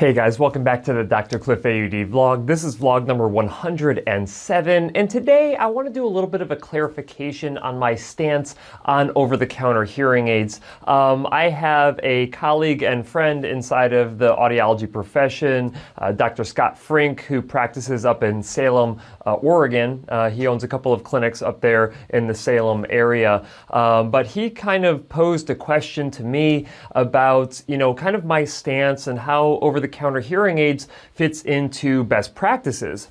Hey guys, welcome back to the DrCliffAuD vlog. This is vlog number 107, and today I want to do a little bit of a clarification on my stance on over-the-counter hearing aids. I have a colleague and friend inside of the audiology profession, Dr. Scott Frink, who practices up in Salem, Oregon. He owns a couple of clinics up there in the Salem area, but he kind of posed a question to me about, kind of my stance and how over-the-counter hearing aids fits into best practices.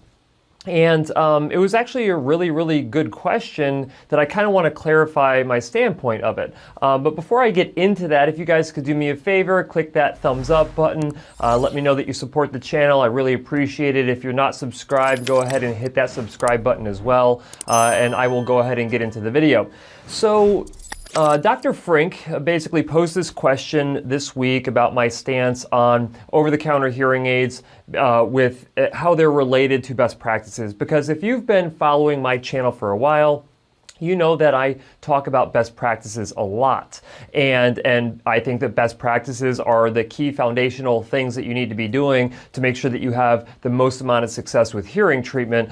And it was actually a really good question that I kind of want to clarify my standpoint of it. But before I get into that, if you guys could do me a favor, click that thumbs up button. Let me know that you support the channel. I really appreciate it. If you're not subscribed, go ahead and hit that subscribe button as well. And I will go ahead and get into the video. So Dr. Frink basically posed this question this week about my stance on over-the-counter hearing aids with how they're related to best practices. Because if you've been following my channel for a while, you know that I talk about best practices a lot. And I think that best practices are the key foundational things that you need to be doing to make sure that you have the most amount of success with hearing treatment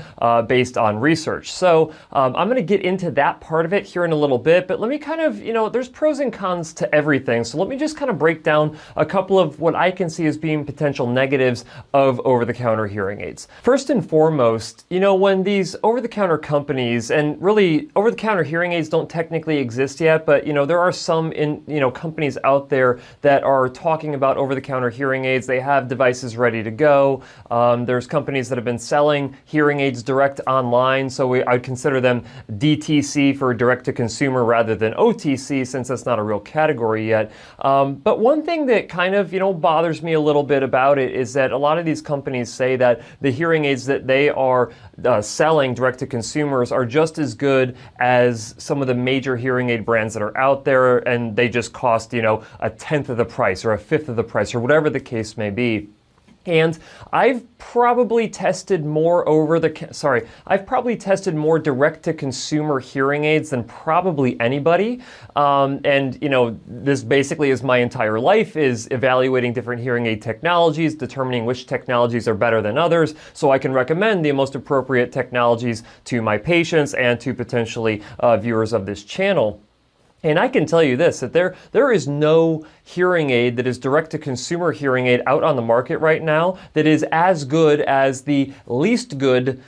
based on research. So I'm gonna get into that part of it here in a little bit, but let me kind of, there's pros and cons to everything. So let me just kind of break down a couple of what I can see as being potential negatives of over-the-counter hearing aids. First and foremost, when these over-the-counter companies, and really over-the-counter hearing aids don't technically exist yet, but there are some companies out there that are talking about over-the-counter hearing aids. They have devices ready to go. There's companies that have been selling hearing aids direct online, so I'd consider them DTC for direct to consumer rather than OTC, since that's not a real category yet. But one thing that kind of bothers me a little bit about it is that a lot of these companies say that the hearing aids that they are selling direct to consumers are just as good as some of the major hearing aid brands that are out there, and they just cost, a tenth of the price or a fifth of the price or whatever the case may be. And I've probably tested more direct-to-consumer hearing aids than probably anybody. This basically is my entire life, is evaluating different hearing aid technologies, determining which technologies are better than others, so I can recommend the most appropriate technologies to my patients and to potentially viewers of this channel. And I can tell you this, that there is no hearing aid that is direct-to-consumer hearing aid out on the market right now that is as good as the least good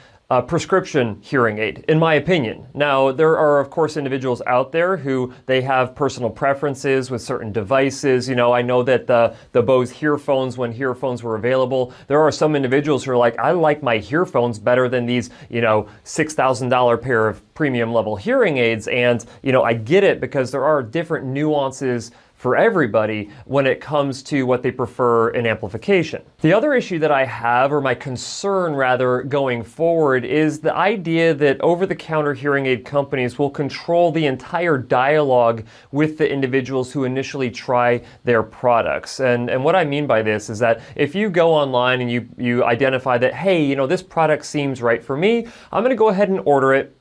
prescription hearing aid, in my opinion. Now, there are, of course, individuals out there who they have personal preferences with certain devices. I know that the Bose hearphones, when hearphones were available, there are some individuals who are like, I like my hearphones better than these, $6,000 pair of premium level hearing aids. And, I get it, because there are different nuances for everybody when it comes to what they prefer in amplification. The other issue that I have, or my concern rather, going forward, is the idea that over-the-counter hearing aid companies will control the entire dialogue with the individuals who initially try their products. And what I mean by this is that if you go online and you identify that, hey, this product seems right for me, I'm gonna go ahead and order it,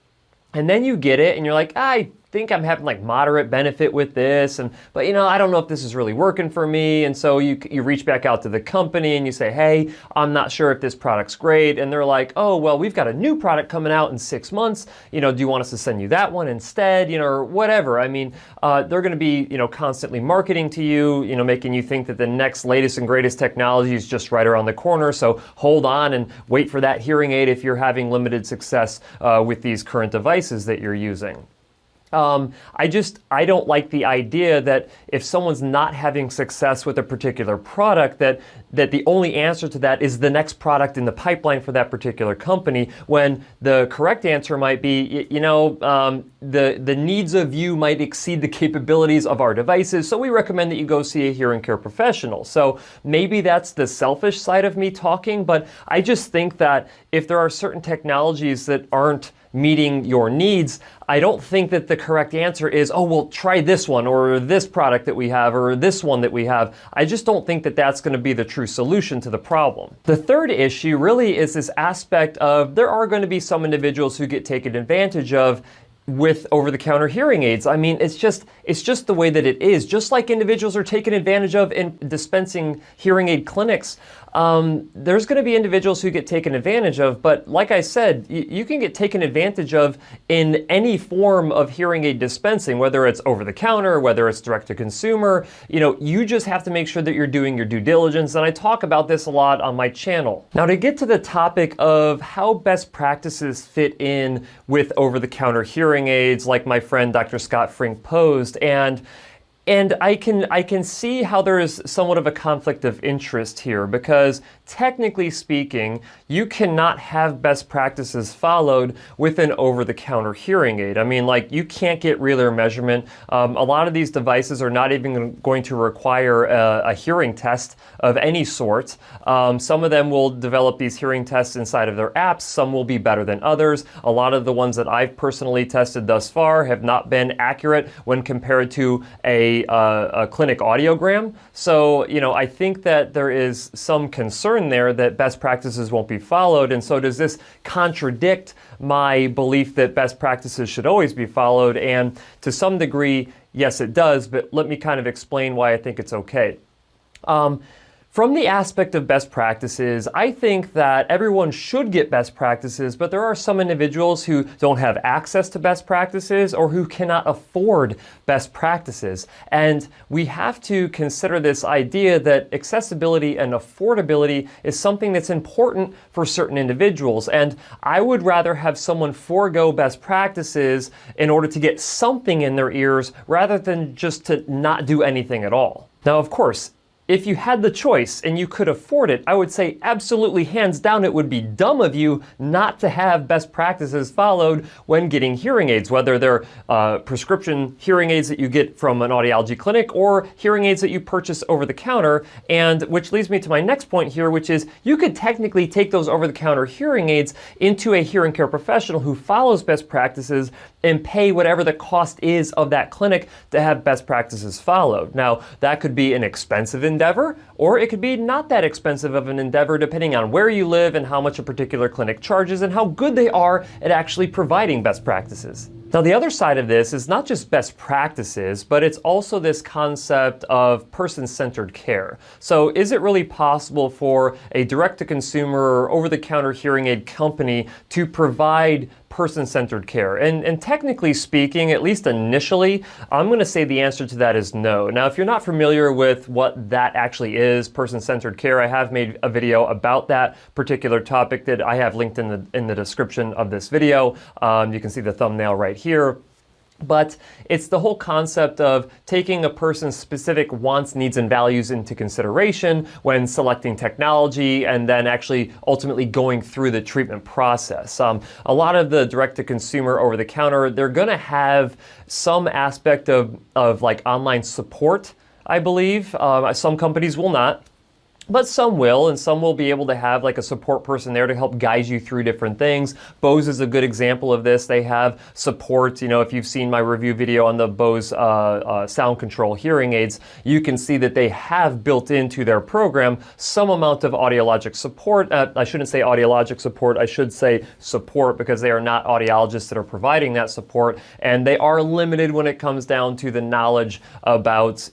and then you get it and you're like, I think I'm having like moderate benefit with this, but I don't know if this is really working for me. And so you reach back out to the company and you say, hey, I'm not sure if this product's great. And they're like, oh, well, we've got a new product coming out in 6 months. Do you want us to send you that one instead? Or whatever. I mean, they're going to be, constantly marketing to you, making you think that the next latest and greatest technology is just right around the corner. So hold on and wait for that hearing aid if you're having limited success with these current devices that you're using. I don't like the idea that if someone's not having success with a particular product, that the only answer to that is the next product in the pipeline for that particular company, when the correct answer might be, the needs of you might exceed the capabilities of our devices, so we recommend that you go see a hearing care professional. So maybe that's the selfish side of me talking, but I just think that if there are certain technologies that aren't meeting your needs, I don't think that the correct answer is, oh, well, try this one or this product that we have or this one that we have. I just don't think that that's going to be the true solution to the problem. The third issue really is this aspect of there are going to be some individuals who get taken advantage of with over-the-counter hearing aids. I mean, it's just the way that it is. Just like individuals are taken advantage of in dispensing hearing aid clinics, there's going to be individuals who get taken advantage of. But like I said, you can get taken advantage of in any form of hearing aid dispensing, whether it's over the counter, whether it's direct to consumer. You just have to make sure that you're doing your due diligence. And I talk about this a lot on my channel. Now, to get to the topic of how best practices fit in with over-the-counter hearing aids, like my friend Dr. Scott Frink posed, and I can see how there is somewhat of a conflict of interest here, because technically speaking, you cannot have best practices followed with an over-the-counter hearing aid. I mean, like, you can't get real-ear measurement. A lot of these devices are not even going to require a hearing test of any sort. Some of them will develop these hearing tests inside of their apps. Some will be better than others. A lot of the ones that I've personally tested thus far have not been accurate when compared to a clinic audiogram. So, I think that there is some concern there that best practices won't be followed. And so does this contradict my belief that best practices should always be followed? And to some degree, yes, it does, but let me kind of explain why I think it's okay. From the aspect of best practices, I think that everyone should get best practices, but there are some individuals who don't have access to best practices or who cannot afford best practices. And we have to consider this idea that accessibility and affordability is something that's important for certain individuals. And I would rather have someone forego best practices in order to get something in their ears rather than just to not do anything at all. Now, of course, if you had the choice and you could afford it, I would say absolutely hands down it would be dumb of you not to have best practices followed when getting hearing aids, whether they're prescription hearing aids that you get from an audiology clinic or hearing aids that you purchase over the counter. And which leads me to my next point here, which is you could technically take those over the counter hearing aids into a hearing care professional who follows best practices and pay whatever the cost is of that clinic to have best practices followed. Now, that could be an expensive endeavor, or it could be not that expensive of an endeavor depending on where you live and how much a particular clinic charges and how good they are at actually providing best practices. Now, the other side of this is not just best practices, but it's also this concept of person-centered care. So is it really possible for a direct-to-consumer or over-the-counter hearing aid company to provide person-centered care? And technically speaking, at least initially, I'm going to say the answer to that is no. Now, if you're not familiar with what that actually is, person-centered care, I have made a video about that particular topic that I have linked in the description of this video. You can see the thumbnail right here. But it's the whole concept of taking a person's specific wants, needs, and values into consideration when selecting technology and then actually ultimately going through the treatment process. A lot of the direct-to-consumer over-the-counter, they're going to have some aspect of like online support, I believe. Some companies will not. But some will, and some will be able to have like a support person there to help guide you through different things. Bose is a good example of this. They have support. If you've seen my review video on the Bose sound control hearing aids, you can see that they have built into their program some amount of audiologic support. I shouldn't say audiologic support, I should say support, because they are not audiologists that are providing that support, and they are limited when it comes down to the knowledge about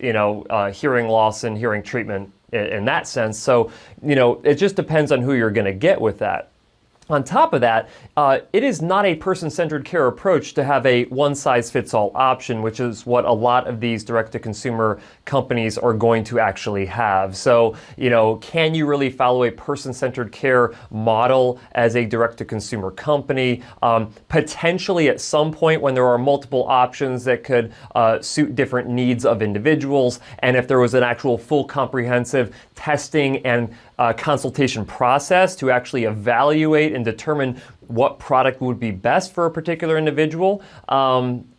hearing loss and hearing treatment in that sense. So, it just depends on who you're going to get with that. On top of that, it is not a person-centered care approach to have a one-size-fits-all option, which is what a lot of these direct-to-consumer companies are going to actually have. So, can you really follow a person-centered care model as a direct-to-consumer company? Potentially at some point when there are multiple options that could suit different needs of individuals, and if there was an actual full comprehensive testing and consultation process to actually evaluate and determine what product would be best for a particular individual.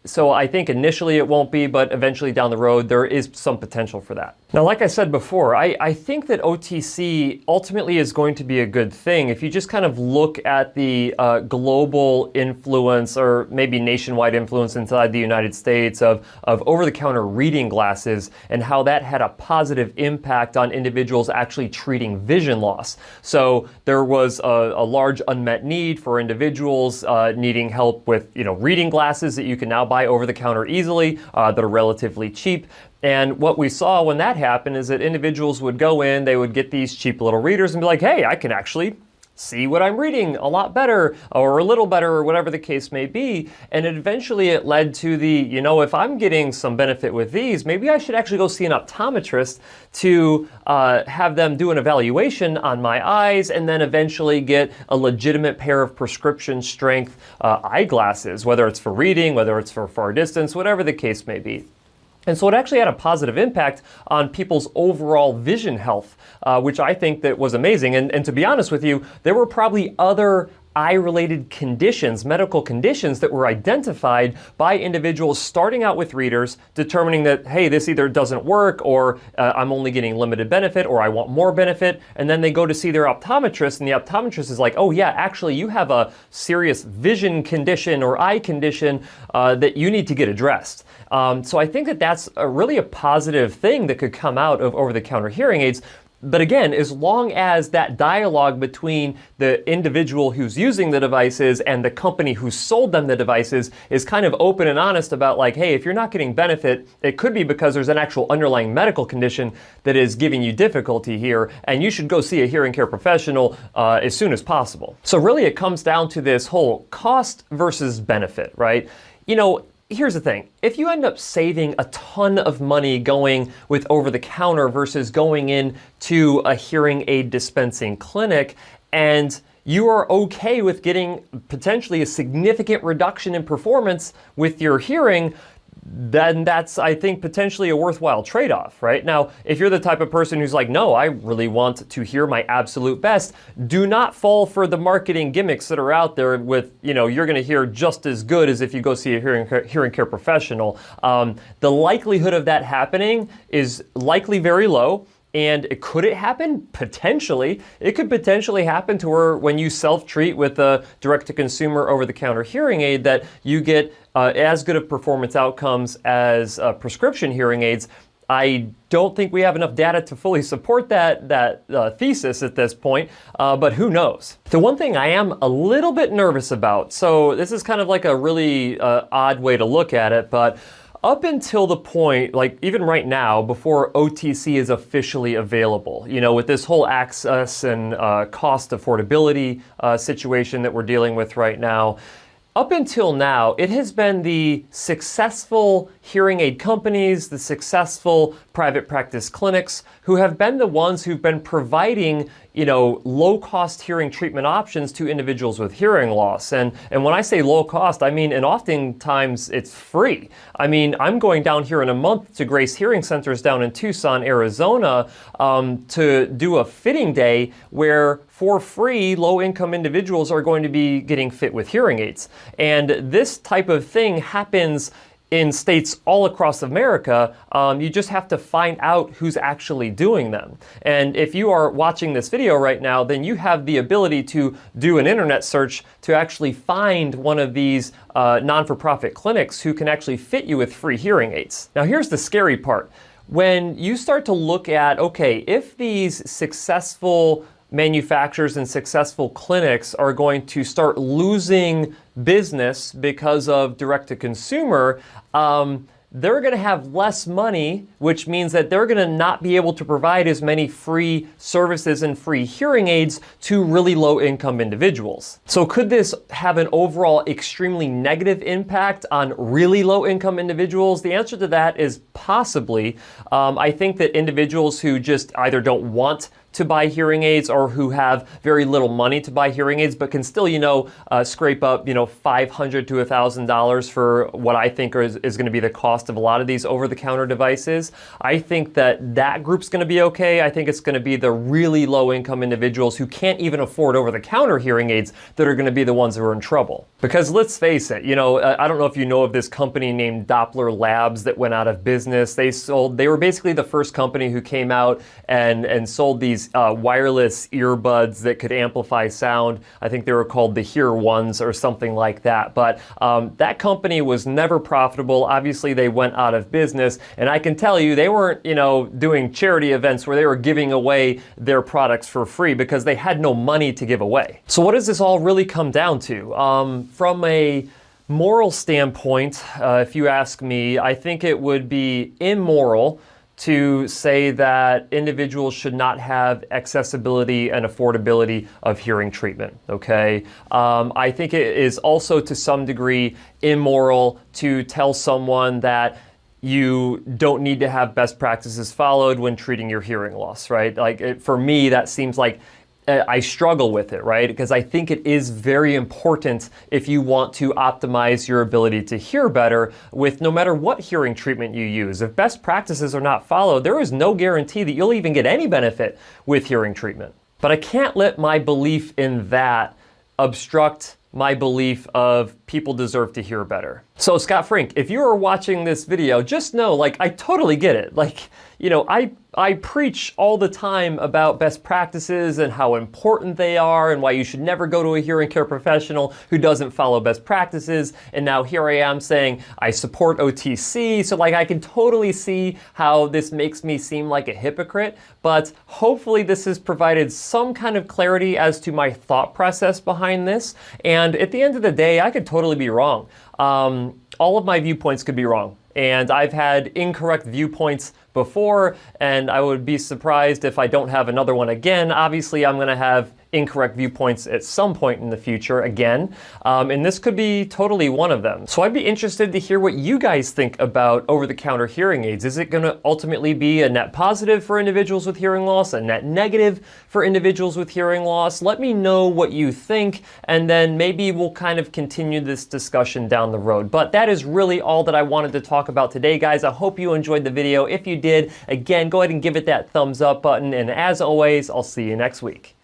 So I think initially it won't be, but eventually down the road there is some potential for that. Now, like I said before, I think that OTC ultimately is going to be a good thing if you just kind of look at the global influence, or maybe nationwide influence inside the United States of over-the-counter reading glasses and how that had a positive impact on individuals actually treating vision loss. So there was a large unmet need for individuals needing help with reading glasses that you can now buy over the counter easily, that are relatively cheap. And what we saw when that happened is that individuals would go in, they would get these cheap little readers and be like, hey, I can actually see what I'm reading a lot better or a little better or whatever the case may be. And eventually it led to the, you know, if I'm getting some benefit with these, maybe I should actually go see an optometrist to have them do an evaluation on my eyes and then eventually get a legitimate pair of prescription strength eyeglasses, whether it's for reading, whether it's for far distance, whatever the case may be. And so it actually had a positive impact on people's overall vision health, which I think that was amazing. And to be honest with you, there were probably other eye-related conditions, medical conditions that were identified by individuals starting out with readers, determining that, hey, this either doesn't work or I'm only getting limited benefit or I want more benefit. And then they go to see their optometrist and the optometrist is like, oh yeah, actually you have a serious vision condition or eye condition that you need to get addressed. So I think that that's really a positive thing that could come out of over-the-counter hearing aids. But again, as long as that dialogue between the individual who's using the devices and the company who sold them the devices is kind of open and honest about like, hey, if you're not getting benefit, it could be because there's an actual underlying medical condition that is giving you difficulty here, and you should go see a hearing care professional as soon as possible. So really it comes down to this whole cost versus benefit, right? You know, here's the thing. If you end up saving a ton of money going with over-the-counter versus going in to a hearing aid dispensing clinic, and you are okay with getting potentially a significant reduction in performance with your hearing, then that's, I think, potentially a worthwhile trade-off, right? Now, if you're the type of person who's like, no, I really want to hear my absolute best, do not fall for the marketing gimmicks that are out there with, you know, you're gonna hear just as good as if you go see a hearing care professional. The likelihood of that happening is likely very low. And could it happen? Potentially. It could potentially happen to where when you self-treat with a direct-to-consumer over-the-counter hearing aid that you get as good of performance outcomes as prescription hearing aids. I don't think we have enough data to fully support that thesis at this point, but who knows? The one thing I am a little bit nervous about, so this is kind of like a really odd way to look at it, but up until the point, like even right now, before OTC is officially available, you know, with this whole access and cost affordability situation that we're dealing with right now, up until now, it has been the successful hearing aid companies, the successful private practice clinics who have been the ones who've been providing, you know, low-cost hearing treatment options to individuals with hearing loss. And when I say low cost, I mean, and oftentimes it's free. I mean, I'm going down here in a month to Grace Hearing Centers down in Tucson, Arizona, to do a fitting day where for free, low-income individuals are going to be getting fit with hearing aids. And this type of thing happens in states all across America. You just have to find out who's actually doing them. And if you are watching this video right now, then you have the ability to do an internet search to actually find one of these non-for-profit clinics who can actually fit you with free hearing aids. Now here's the scary part. When you start to look at, okay, if these successful manufacturers and successful clinics are going to start losing business because of direct-to-consumer, they're going to have less money, which means that they're going to not be able to provide as many free services and free hearing aids to really low-income individuals. So could this have an overall extremely negative impact on really low-income individuals? The answer to that is possibly. I think that individuals who just either don't want to buy hearing aids or who have very little money to buy hearing aids but can still, you know, scrape up, you know, $500 to $1,000 for what I think is going to be the cost of a lot of these over-the-counter devices. I think that group's going to be okay. I think it's going to be the really low-income individuals who can't even afford over-the-counter hearing aids that are going to be the ones who are in trouble. Because let's face it, you know, I don't know if you know of this company named Doppler Labs that went out of business. They were basically the first company who came out and sold these wireless earbuds that could amplify sound. I think they were called the Hear Ones or something like that. But that company was never profitable. Obviously, they went out of business. And I can tell you, they weren't, you know, doing charity events where they were giving away their products for free because they had no money to give away. So what does this all really come down to? From a moral standpoint, if you ask me, I think it would be immoral to say that individuals should not have accessibility and affordability of hearing treatment, okay? I think it is also to some degree immoral to tell someone that you don't need to have best practices followed when treating your hearing loss, right? Like for me, that seems like I struggle with it, right? Because I think it is very important if you want to optimize your ability to hear better with no matter what hearing treatment you use. If best practices are not followed, there is no guarantee that you'll even get any benefit with hearing treatment. But I can't let my belief in that obstruct my belief of people deserve to hear better. So Scott Frink, if you are watching this video, just know, like, I totally get it. Like, you know, I preach all the time about best practices and how important they are and why you should never go to a hearing care professional who doesn't follow best practices. And now here I am saying I support OTC. So like I can totally see how this makes me seem like a hypocrite, but hopefully this has provided some kind of clarity as to my thought process behind this. And at the end of the day, I could totally be wrong. All of my viewpoints could be wrong. And I've had incorrect viewpoints before, and I would be surprised if I don't have another one again. Obviously, I'm gonna have incorrect viewpoints at some point in the future again, and this could be totally one of them. So I'd be interested to hear what you guys think about over-the-counter hearing aids. Is it gonna ultimately be a net positive for individuals with hearing loss, a net negative for individuals with hearing loss? Let me know what you think, and then maybe we'll kind of continue this discussion down the road. But that is really all that I wanted to talk about today, guys. I hope you enjoyed the video. If you did, again, go ahead and give it that thumbs up button, and as always, I'll see you next week.